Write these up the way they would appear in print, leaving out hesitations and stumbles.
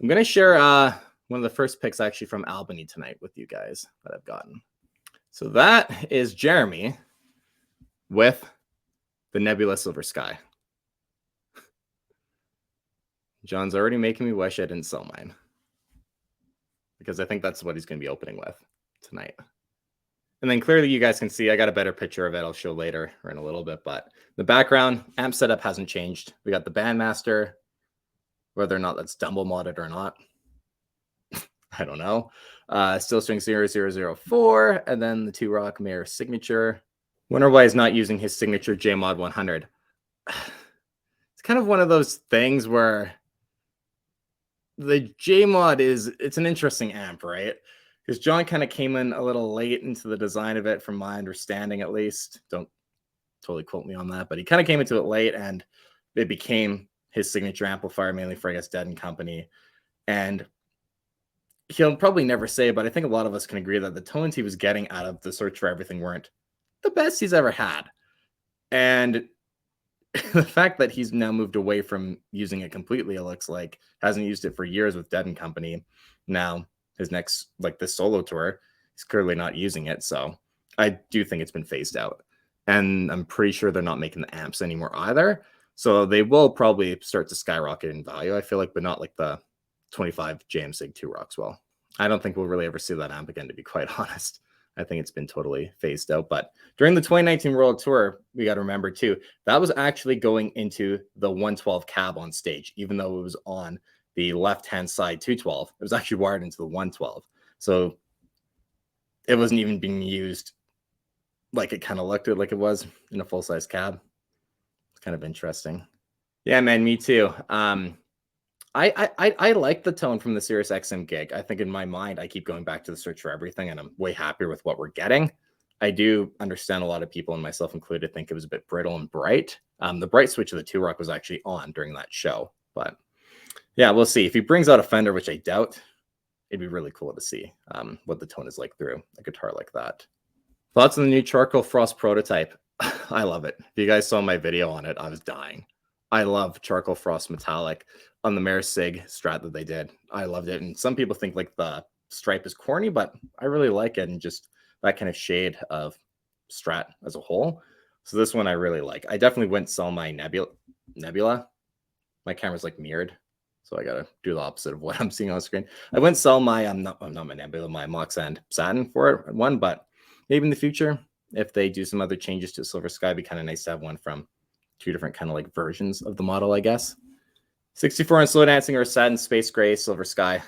I'm going to share one of the first picks actually from Albany tonight with you guys that I've gotten. So that is Jeremy with the Nebula Silver Sky. John's already making me wish I didn't sell mine, because I think that's what he's going to be opening with tonight. And then clearly you guys can see I got a better picture of it. I'll show later or in a little bit, but the background amp setup hasn't changed. We got the Bandmaster, whether or not that's Dumble modded or not, I don't know. Still string 0004, and then the Two Rock Mayor signature. Wonder why he's not using his signature JMod 100. It's kind of one of those things where the JMod it's an interesting amp, right? Because John kind of came in a little late into the design of it, from my understanding at least. Don't totally quote me on that, but he kind of came into it late, and it became his signature amplifier, mainly for, I guess, Dead & Company. And he'll probably never say, but I think a lot of us can agree that the tones he was getting out of the Search for Everything weren't the best he's ever had. And the fact that he's now moved away from using it completely, it looks like, hasn't used it for years with Dead & Company. Now, his next, like this solo tour, he's clearly not using it. So I do think it's been phased out. And I'm pretty sure they're not making the amps anymore either. So they will probably start to skyrocket in value, I feel like, but not like the 25 JM Sig 2 Rockwell. I don't think we'll really ever see that amp again, to be quite honest. I think it's been totally phased out. But during the 2019 World Tour, we got to remember too, that was actually going into the 112 cab on stage, even though it was on the left-hand side 212. It was actually wired into the 112. So it wasn't even being used like it kind of looked like it was in a full-size cab. It's kind of interesting. Yeah, man, me too. I like the tone from the Sirius XM gig. I think in my mind, I keep going back to the Search for Everything, and I'm way happier with what we're getting. I do understand a lot of people, and myself included, think it was a bit brittle and bright. The bright switch of the 2 Rock was actually on during that show. But yeah, we'll see. If he brings out a Fender, which I doubt, it'd be really cool to see what the tone is like through a guitar like that. Thoughts on the new Charcoal Frost prototype? I love it. If you guys saw my video on it, I was dying. I love Charcoal Frost Metallic on the Mayor Sig Strat that they did. I loved it. And some people think like the stripe is corny, but I really like it, and just that kind of shade of Strat as a whole. So this one I really like. I definitely wouldn't sell my Nebula. My camera's like mirrored, so I gotta do the opposite of what I'm seeing on the screen. I wouldn't sell my not my Nebula, my Mox and Satin for it one, but maybe in the future, if they do some other changes to Silver Sky, it'd be kind of nice to have one from two different kind of like versions of the model, I guess. 64 on Slow Dancing or Satin Space Gray Silver Sky.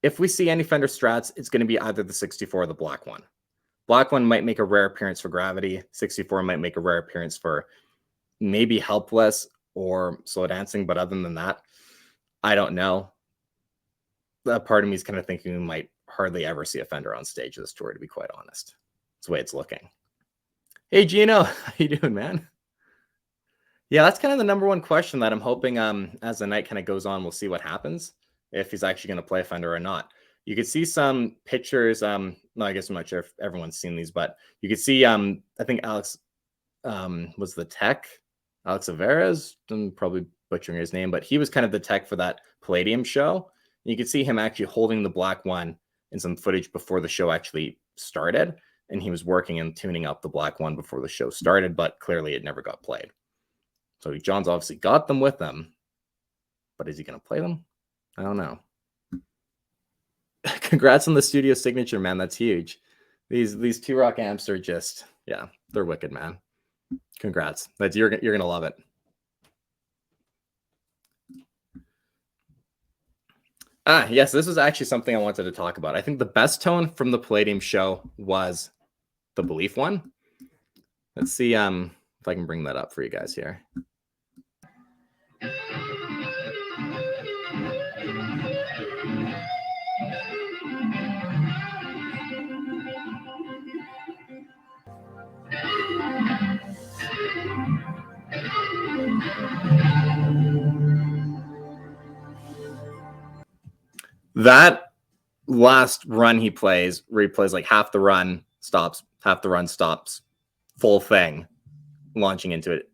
If we see any Fender Strats, it's going to be either the 64 or the black one. Black one might make a rare appearance for Gravity. 64 might make a rare appearance for maybe Helpless or Slow Dancing, but other than that, I don't know. That part of me is kind of thinking we might hardly ever see a Fender on stage this tour, to be quite honest. That's the way it's looking. Hey, Gino, how you doing, man? Yeah, that's kind of the number one question that I'm hoping as the night kind of goes on, we'll see what happens, if he's actually going to play Fender or not. You could see some pictures. No, I guess I'm not sure if everyone's seen these, but you could see, I think Alex was the tech. Alex Averas, I'm probably butchering his name, but he was kind of the tech for that Palladium show. You could see him actually holding the black one in some footage before the show actually started. And he was working and tuning up the black one before the show started, but clearly it never got played. So John's obviously got them with him, but is he going to play them? I don't know. Congrats on the studio signature, man. That's huge. These 2 Rock amps are just, yeah, they're wicked, man. Congrats. You're going to love it. Yes, this is actually something I wanted to talk about. I think the best tone from the Palladium show was the Belief one. Let's see if I can bring that up for you guys here. That last run he plays, where he plays like half the run, stops, half the run, stops, full thing, launching into it.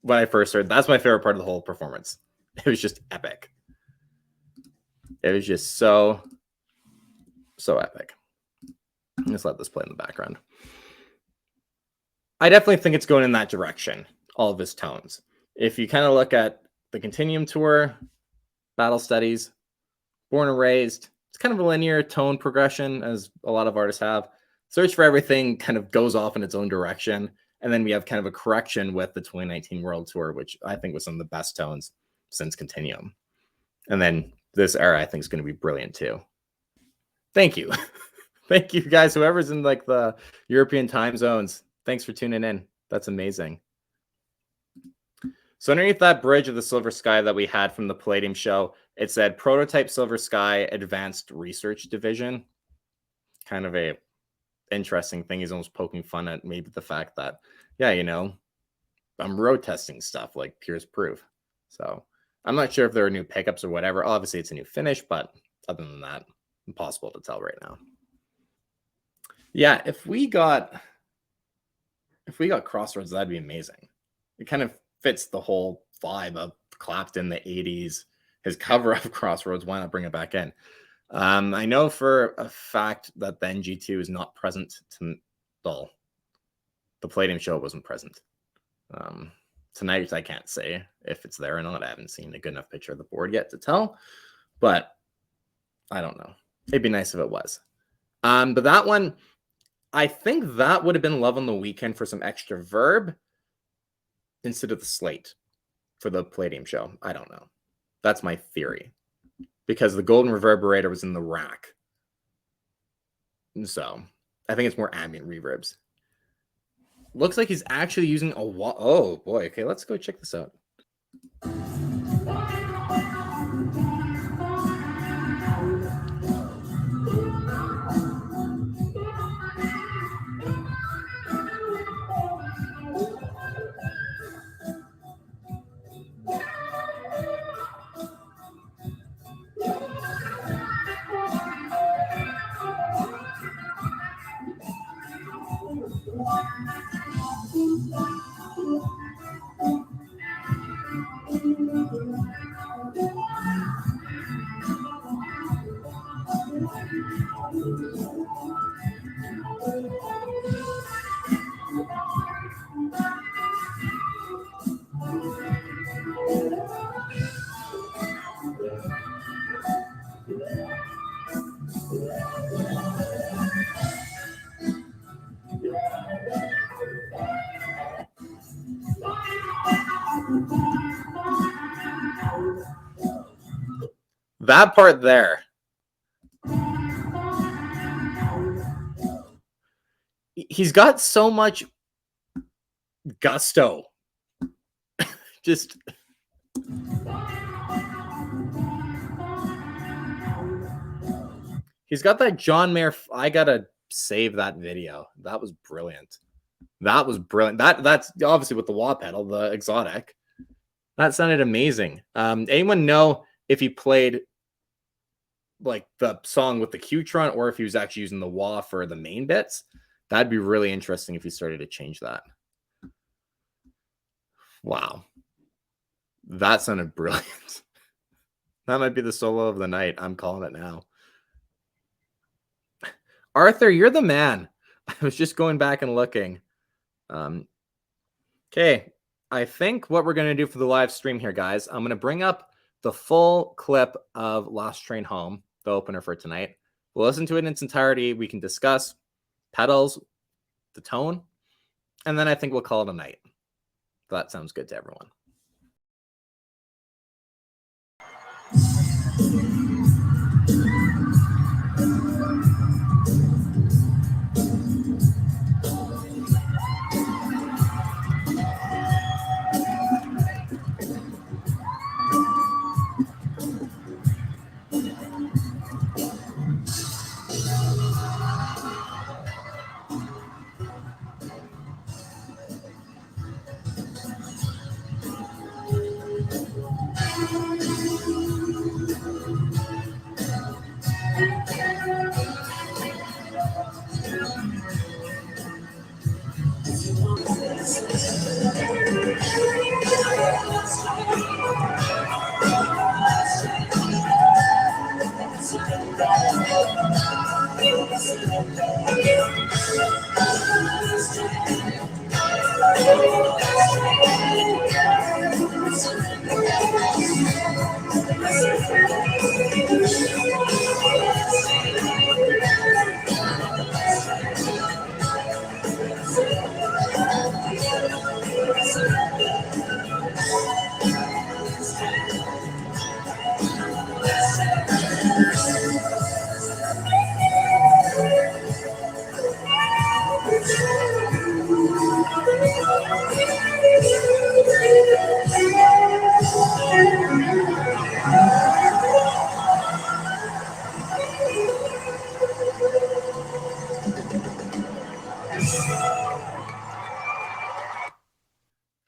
When I first heard, that's my favorite part of the whole performance. It was just epic. It was just so epic. Just let this play in the background. I definitely think it's going in that direction, all of his tones. If you kind of look at the Continuum Tour, Battle Studies, Born and Raised, it's kind of a linear tone progression, as a lot of artists have. Search for Everything kind of goes off in its own direction. And then we have kind of a correction with the 2019 World Tour, which I think was some of the best tones since Continuum. And then this era, I think, is going to be brilliant too. Thank you. Thank you, guys. Whoever's in like the European time zones, thanks for tuning in. That's amazing. So underneath that bridge of the Silver Sky that we had from the Palladium show, it said Prototype Silver Sky Advanced Research Division. Kind of a interesting thing. He's almost poking fun at maybe the fact that, yeah, you know, I'm road testing stuff like Pierce Proof. So I'm not sure if there are new pickups or whatever. Obviously, it's a new finish, but other than that, impossible to tell right now. Yeah, if we got Crossroads, that'd be amazing. It kind of fits the whole vibe of Clapton, the 80s, his cover of Crossroads. Why not bring it back in? I know for a fact that the NG2 is not present to well, the Palladium show wasn't present. Tonight, I can't say if it's there or not. I haven't seen a good enough picture of the board yet to tell, but I don't know. It'd be nice if it was. But that one, I think that would have been Love on the Weekend for some extra verb instead of the slate for the Palladium show. I don't know. That's my theory. Because the Golden Reverberator was in the rack. So I think it's more ambient reverbs. Looks like he's actually using a oh boy. Okay, let's go check this out. That part there. He's got so much gusto. Just he's got that John Mayer. I gotta save that video. That was brilliant. That was brilliant. That's obviously with the wah pedal, the exotic. That sounded amazing. Anyone know if he played like the song with the Qtron or if he was actually using the wah for the main bits? That'd be really interesting if he started to change that. Wow. That sounded brilliant. That might be the solo of the night. I'm calling it now. Arthur, you're the man. I was just going back and looking. Okay. I think what we're going to do for the live stream here, guys, I'm going to bring up the full clip of Last Train Home, the opener for tonight. We'll listen to it in its entirety. We can discuss pedals, the tone, and then I think we'll call it a night. If that sounds good to everyone.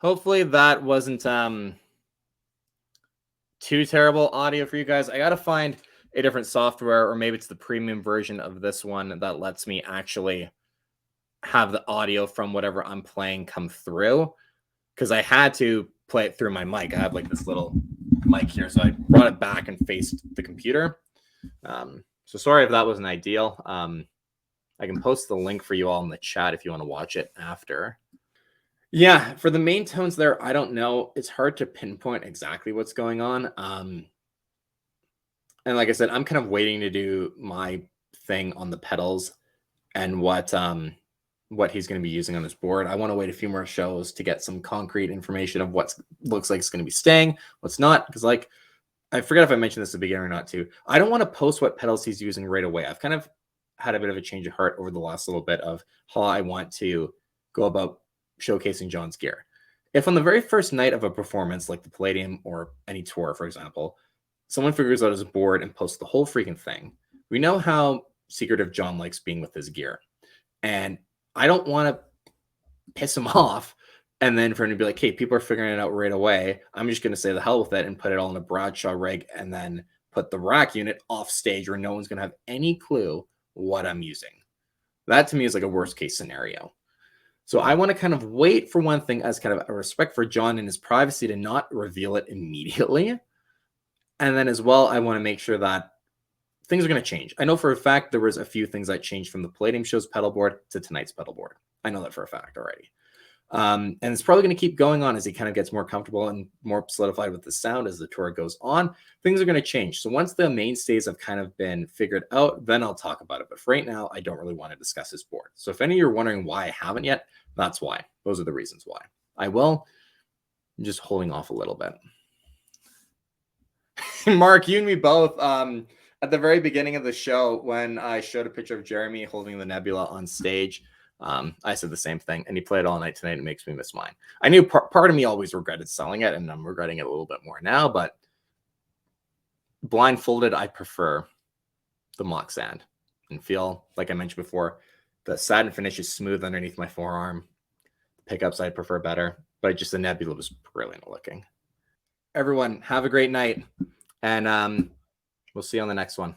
Hopefully that wasn't too terrible audio for you guys. I gotta find a different software, or maybe it's the premium version of this one that lets me actually have the audio from whatever I'm playing come through, because I had to play it through my mic. I have like this little mic here, so I brought it back and faced the computer. So sorry if that wasn't ideal. I can post the link for you all in the chat if you want to watch it after. Yeah, for the main tones there, I don't know. It's hard to pinpoint exactly what's going on. And like I said, I'm kind of waiting to do my thing on the pedals and what he's going to be using on his board. I want to wait a few more shows to get some concrete information of what looks like it's going to be staying, what's not. Because like, I forget if I mentioned this at the beginning or not too. I don't want to post what pedals he's using right away. I've kind of had a bit of a change of heart over the last little bit of how I want to go about showcasing John's gear. If on the very first night of a performance, like the Palladium or any tour, for example, someone figures out his board and posts the whole freaking thing, we know how secretive John likes being with his gear. And I don't want to piss him off and then for him to be like, hey, people are figuring it out right away. I'm just going to say the hell with it and put it all in a Bradshaw rig and then put the rack unit off stage where no one's going to have any clue what I'm using. That to me is like a worst case scenario. So I want to kind of wait for one thing as kind of a respect for John and his privacy to not reveal it immediately. And then as well, I want to make sure that things are going to change. I know for a fact there was a few things that changed from the Palladium show's pedal board to tonight's pedal board. I know that for a fact already. And it's probably going to keep going on as he kind of gets more comfortable and more solidified with the sound as the tour goes on. Things are going to change. So once the mainstays have kind of been figured out, then I'll talk about it. But for right now, I don't really want to discuss his board. So if any of you are wondering why I haven't yet, that's why. Those are the reasons why. I will. I'm just holding off a little bit. Mark, you and me both. At the very beginning of the show, when I showed a picture of Jeremy holding the Nebula on stage, I said the same thing, and he played all night tonight. It makes me miss mine. I knew part of me always regretted selling it, and I'm regretting it a little bit more now, but blindfolded, I prefer the mock sand and feel, like I mentioned before, the satin finish is smooth underneath my forearm. Pickups I prefer better, but just the Nebula was brilliant looking. Everyone, have a great night, and we'll see you on the next one.